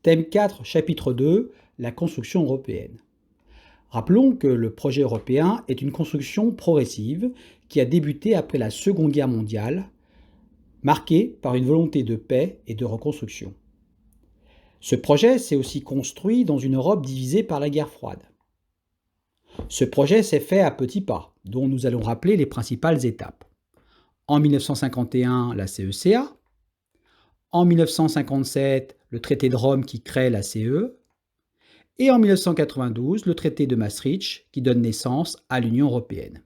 Thème 4, chapitre 2, la construction européenne. Rappelons que le projet européen est une construction progressive qui a débuté après la Seconde Guerre mondiale, marquée par une volonté de paix et de reconstruction. Ce projet s'est aussi construit dans une Europe divisée par la guerre froide. Ce projet s'est fait à petits pas, dont nous allons rappeler les principales étapes. En 1951, la CECA. En 1957, le traité de Rome qui crée la CE. Et en 1992, le traité de Maastricht qui donne naissance à l'Union européenne.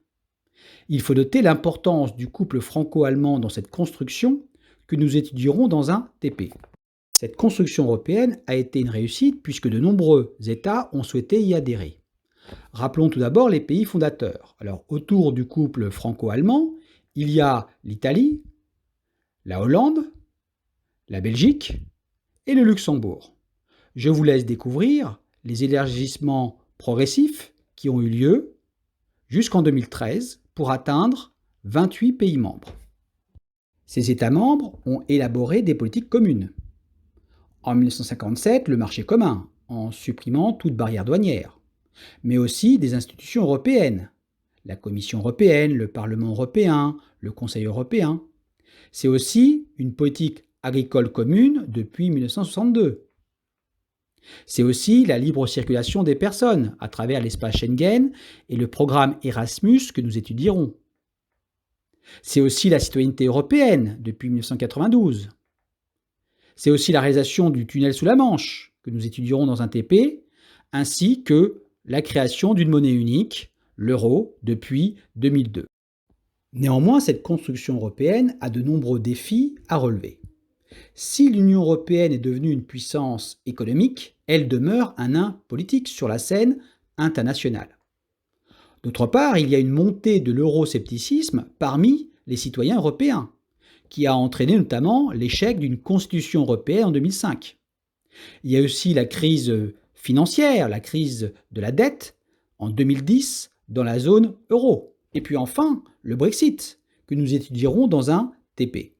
Il faut noter l'importance du couple franco-allemand dans cette construction que nous étudierons dans un TP. Cette construction européenne a été une réussite puisque de nombreux États ont souhaité y adhérer. Rappelons tout d'abord les pays fondateurs. Alors, autour du couple franco-allemand, il y a l'Italie, la Hollande, la Belgique et le Luxembourg. Je vous laisse découvrir les élargissements progressifs qui ont eu lieu jusqu'en 2013 pour atteindre 28 pays membres. Ces États membres ont élaboré des politiques communes. En 1957, le marché commun, en supprimant toute barrière douanière, mais aussi des institutions européennes, la Commission européenne, le Parlement européen, le Conseil européen. C'est aussi une politique agricole commune depuis 1962. C'est aussi la libre circulation des personnes à travers l'espace Schengen et le programme Erasmus que nous étudierons. C'est aussi la citoyenneté européenne depuis 1992. C'est aussi la réalisation du tunnel sous la Manche que nous étudierons dans un TP, ainsi que la création d'une monnaie unique, l'euro, depuis 2002. Néanmoins, cette construction européenne a de nombreux défis à relever. Si l'Union européenne est devenue une puissance économique, elle demeure un nain politique sur la scène internationale. D'autre part, il y a une montée de l'euroscepticisme parmi les citoyens européens, qui a entraîné notamment l'échec d'une constitution européenne en 2005. Il y a aussi la crise financière, la crise de la dette en 2010 dans la zone euro. Et puis enfin, le Brexit, que nous étudierons dans un TP.